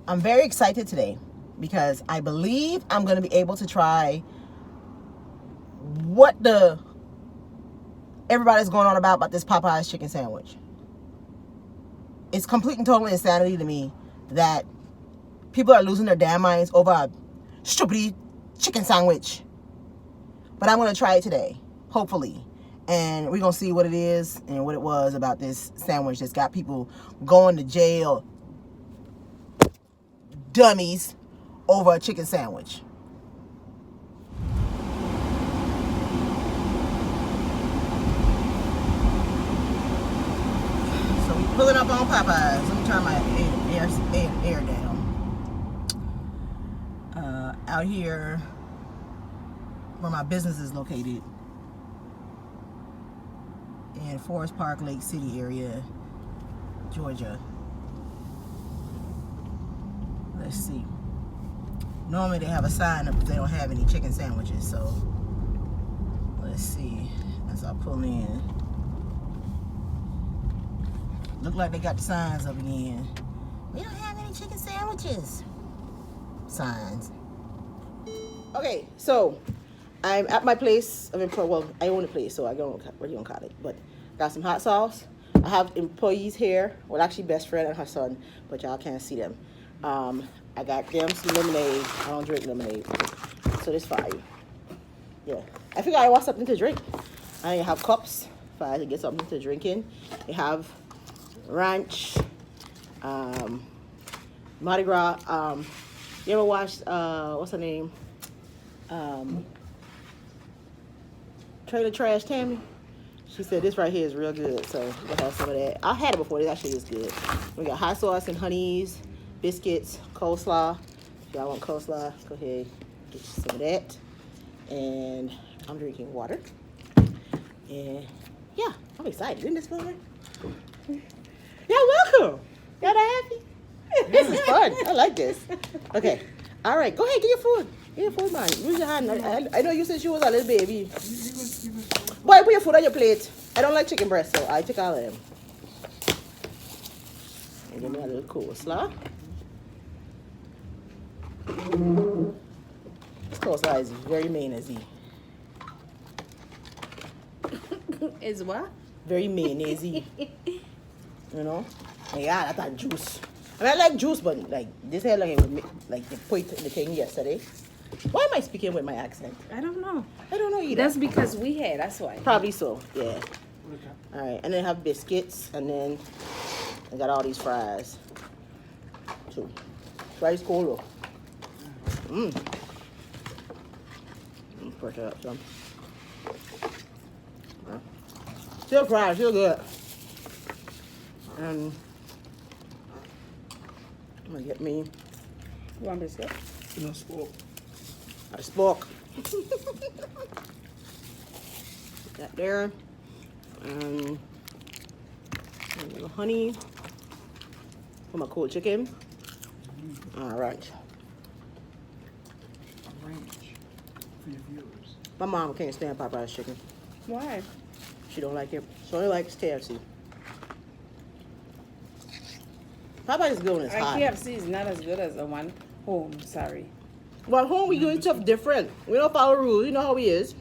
I'm very excited today because I believe I'm going to be able to try what everybody's going on about this Popeyes chicken sandwich. It's complete and total insanity to me that people are losing their damn minds over a stupid chicken sandwich. But I'm going to try it today, hopefully. And we're going to see what it is and what it was about this sandwich that's got people going to jail, dummies, over a chicken sandwich. So we're pulling up on Popeyes. Let me turn my air down. Out here where my business is located in Forest Park, Lake City area, Georgia. Let's see. Normally they have a sign up if they don't have any chicken sandwiches, so let's see as I pull in. Look like they got the signs up again. We don't have any chicken sandwiches. Signs. Okay, so I'm at my place of employment. Well, I own a place, so I don't know what you want to call it. But got some hot sauce. I have employees here. Well, actually, best friend and her son, but y'all can't see them. I got them some lemonade. I don't drink lemonade, so this for you. Yeah, I figured I want something to drink. I have cups for I to get something to drink in. They have ranch, Mardi Gras. You ever watched what's her name? Trailer Trash Tammy. She said this right here is real good, so we'll have some of that. I had it before. This actually is good. We got hot sauce and honeys, biscuits, coleslaw. If y'all want coleslaw, go ahead, get you some of that. And I'm drinking water. And yeah, I'm excited. Isn't this fun? You're welcome. Y'all happy? This is fun. I like this. Okay. All right. Go ahead. Get your food. Get your food, man. Use your hand. I know you since you was a little baby. Boy, put your food on your plate. I don't like chicken breast, so I take all of them. And give me a little coleslaw. This coleslaw is very mayonnaise-y. Is what? Very mayonnaise-y. You know? Yeah, that's that juice. I mean, I like juice, but like this here, like they put the thing yesterday. Why am I speaking with my accent? I don't know. I don't know either. That's because we had. That's why. Probably so. Yeah. All right, and then I have biscuits, and then I got all these fries. So, fries cold. Push it up some. Still fries, still good. And I'm gonna get me. You want biscuit? No spoke. I spoke. That there. And a little honey for my cold chicken. All right. Ranch for your viewers. My mom can't stand Popeye's chicken. Why? She don't like it. She only likes KFC. Popeye's good when it's hot. KFC is not as good as the one home. Sorry. Well, home we doing stuff different. We don't follow rules. You know how he is.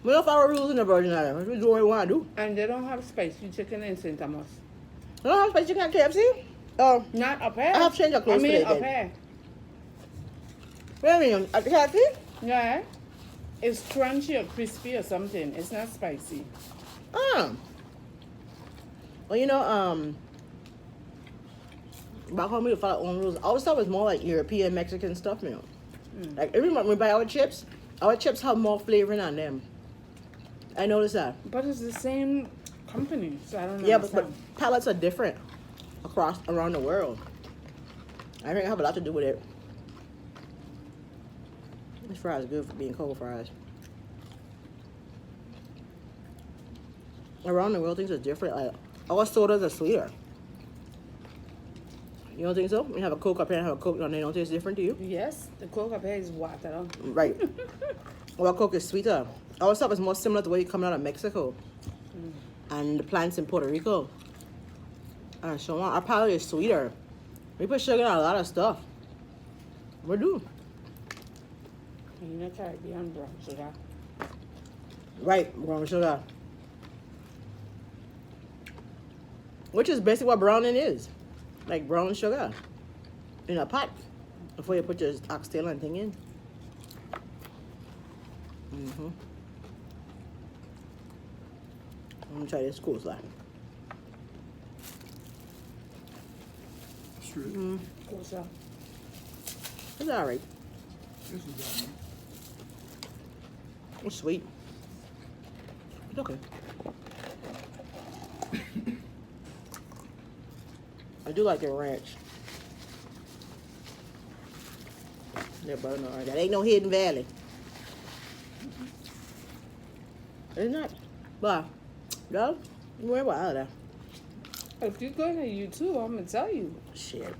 We don't follow rules in the Virgin Islands. We do what we want to do. And they don't have spicy chicken in St. Thomas. You don't have spicy chicken at KFC? Oh, Not up here. I have changed your clothes today, up then. here. What do you mean? At KFC? Yeah. It's crunchy or crispy or something. It's not spicy. Well, you know, back home we follow our own rules. Our stuff is more like European, Mexican stuff, you know. Like every month we buy our chips have more flavoring on them. I noticed that. But it's the same company, so I don't know. Yeah, but palettes are different around the world. I think it have a lot to do with it. This fries is good for being cold fries. Around the world, things are different. Like our sodas are sweeter. You don't think so? You have a Coke up here and have a Coke, and they don't taste different to you? Yes, the Coke up here is water. Right. Our Coke is sweeter. Our stuff is more similar to what you coming out of Mexico and the plants in Puerto Rico and so on. Our palate is sweeter. We put sugar in a lot of stuff. We do. You know, Caribbean brown sugar. Right, brown sugar. Which is basically what browning is. Like brown sugar in a pot before you put your oxtail and thing in. Mm-hmm. I'm gonna try this coleslaw. Straight. Mm, What's up? it's alright. This is that one. It's sweet. It's okay. I do like the ranch. That butter no orange. That ain't no Hidden Valley. It's not. But, no, you worry about all that. If you go to YouTube, I'm gonna tell you. Shit.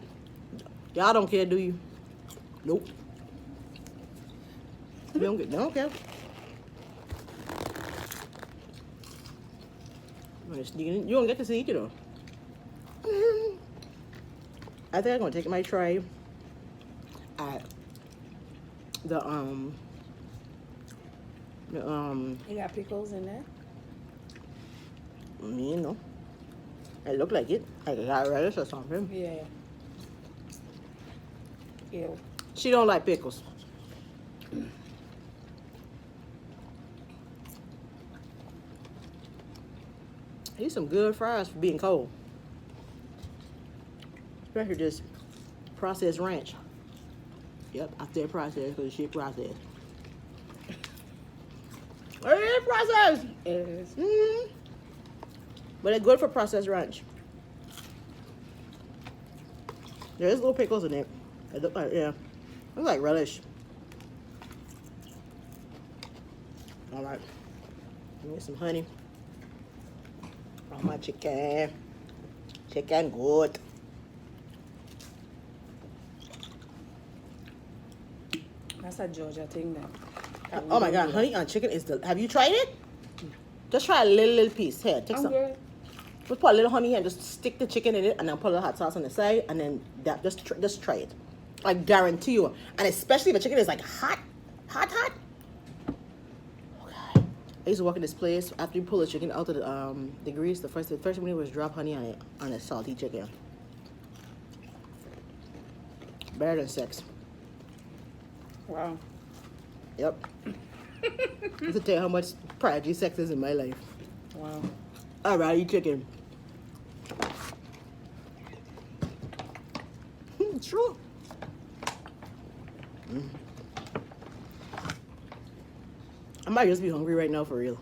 Y'all don't care, do you? Nope. You don't care. You don't get to see it though. I think I'm gonna take my tray at the You got pickles in there? you know, it looked like it. Like I got relish or something. Yeah. Ew. She don't like pickles. These some good fries for being cold. Especially this processed ranch. Yep, I said processed because shit processed. It is processed. It is. Mm-hmm. But it's good for processed ranch. There's little pickles in it. It look like, yeah. It looks like relish. All right. Give me some honey. On my chicken. Chicken good. That's a Georgia thing then. Oh my God, honey on chicken is have you tried it? Just try a little piece. Here, take I'm some. good. Just put a little honey and just stick the chicken in it, and then put a little hot sauce on the side, and then that just try it. I guarantee you, and especially if the chicken is like hot. Oh God. I used to walk in this place after you pull the chicken out of the grease. The first thing we did was drop honey on it on a salty chicken. Better than sex. Wow. Yep. To tell you how much prodigy sex is in my life. Wow. All right, eat chicken. It's true. I might just be hungry right now for real.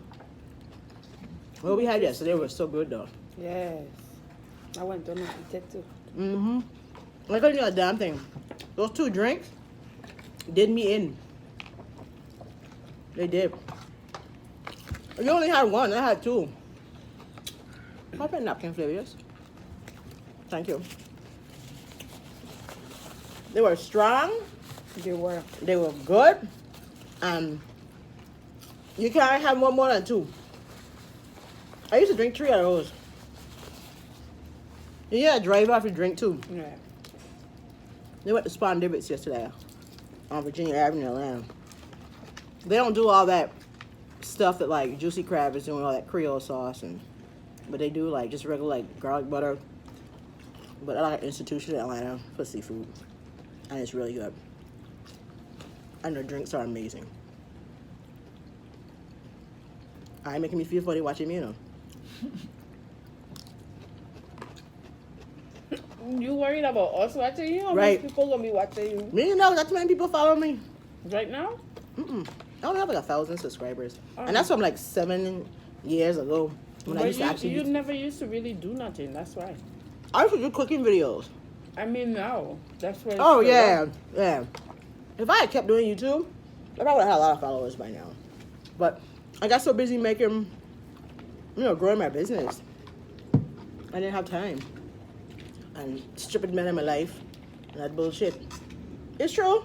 What we had yesterday was so good though. Yes. I went to eat it too. Mm-hmm. I couldn't do a damn thing. Those 2 drinks did me in. They did. You only had 1. I had 2. Pop a napkin flavor, yes. Thank you. They were strong. They were. They were good. You can't have one more than 2. I used to drink 3 of those. You gotta drive off and drink 2. Yeah. They went to Spawn Divots yesterday on Virginia Avenue, Atlanta. They don't do all that stuff that like Juicy Crab is doing, all that Creole sauce, but they do like just regular like garlic butter. But I like Institution in Atlanta for seafood, and it's really good. And the drinks are amazing. I ain't making me feel funny watching me, you know. You worried about us watching you? Or Right. People gonna be watching you Me, you know, that's many people follow me. right now? I only have like 1,000 subscribers, Oh. and that's from like 7 years ago when I But used to actually. you never used to really do nothing. That's why. I used to do cooking videos. I mean now. That's why. Oh yeah, yeah. If I had kept doing YouTube, I probably would have had a lot of followers by now. But I got so busy making, growing my business, I didn't have time. And stupid men in my life, and that bullshit. It's true.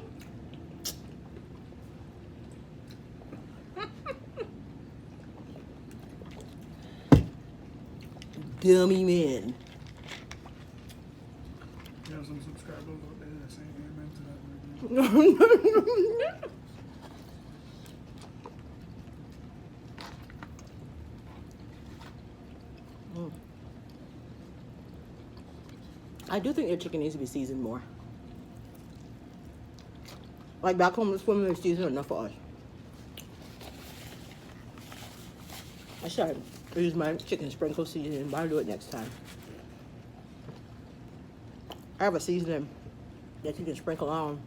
Dummy man. You have some subscribers out there that saying amen to that word. I do think your chicken needs to be seasoned more. Like back home, this woman is seasoned enough for us. I should use my chicken sprinkle seasoning, but I'll do it next time. I have a seasoning that you can sprinkle on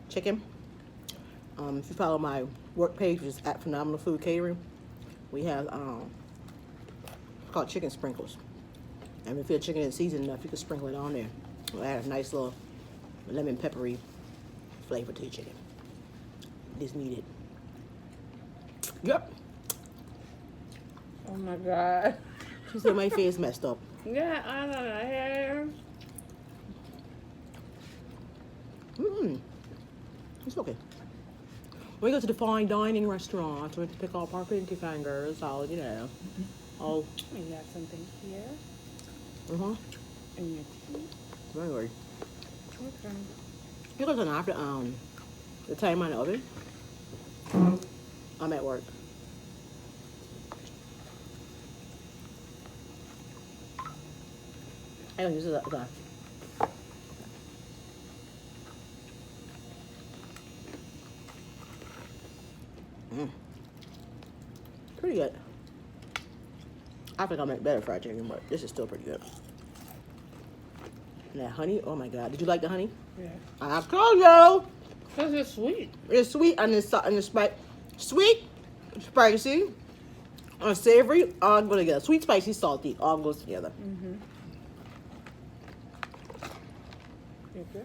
chicken. If you follow my work page, which is at Phenomenal Food Catering, we have it's called chicken sprinkles. And if your chicken is seasoned enough, you can sprinkle it on there. It'll add a nice little lemon peppery flavor to your chicken. It is needed. Yep. Oh my God. She said my face messed up. Yeah, I don't know. It's okay. We go to the fine dining restaurant. We have to pick up our pinky fingers. All you know. All. We got something here. And your teeth. Don't worry. Okay. You guys are after the time on the oven. I'm at work. I don't use it that time. Pretty good. I think I'll make better fried chicken, but this is still pretty good. And that honey, oh my God. Did you like the honey? Yeah. I told you. Because it's sweet. It's sweet and it's sweet, spicy, and savory all go together. Sweet, spicy, salty all goes together. Okay.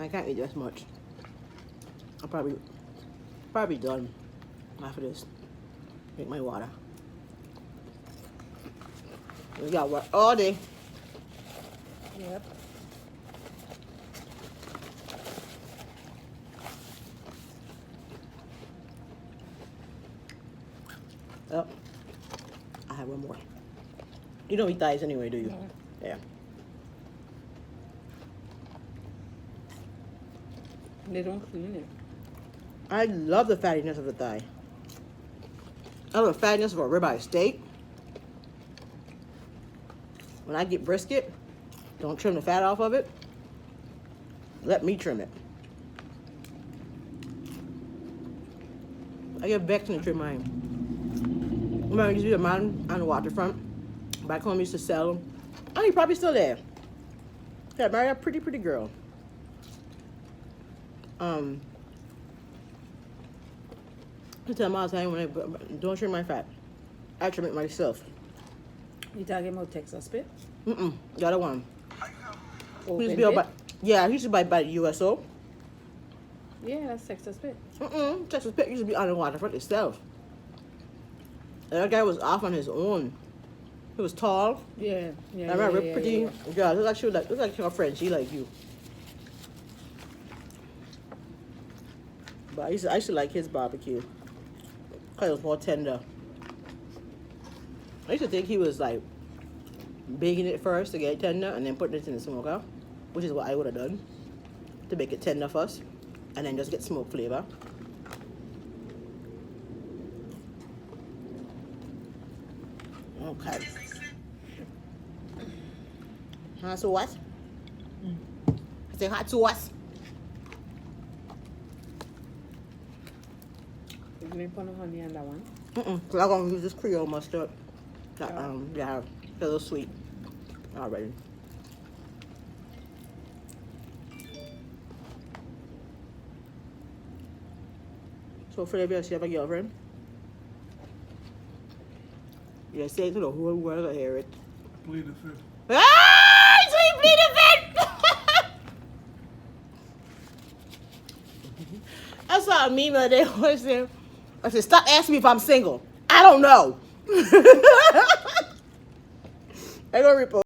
I can't eat this much. I'll probably done after this. Drink my water. We got work all day. Yep. Oh, I have one more. You don't eat thighs anyway, do you? No. Yeah. They don't clean it. I love the fattiness of the thigh. I love the fattiness of a ribeye steak. When I get brisket, don't trim the fat off of it. Let me trim it. I get vexed to trim mine. Remember, I used to be a man on the waterfront. Back home, used to sell them. Oh, he's probably still there. Yeah, married a pretty girl. I tell him all the time when I don't trim my fat. I trim it myself. You talking about Texas Pit? The other one. Open He used to be pit? yeah, he used to buy by the USO. Yeah, that's Texas Pit. Texas Pet used to be on the waterfront itself. And that guy was off on his own. He was tall. Yeah, yeah. I remember yeah, pretty. yeah. Yeah, look like her friend. She like you. But I used to like his barbecue. Cause it was more tender. I used to think he was like baking it first to get it tender and then putting it in the smoker, which is what I would have done to make it tender first, and then just get smoke flavor. Okay. Hot sauce. I say hot sauce. You going to put no honey on that one? Cause I'm gonna use this Creole mustard. That, yeah, it's a little sweet already. So, Flavia, you have a girlfriend? Yeah, say it to the whole world to hear it. Plead the fifth. Ah! Sweet plead the fifth! I saw a meme the other day. I said, stop asking me if I'm single. I don't know. I gonna repost.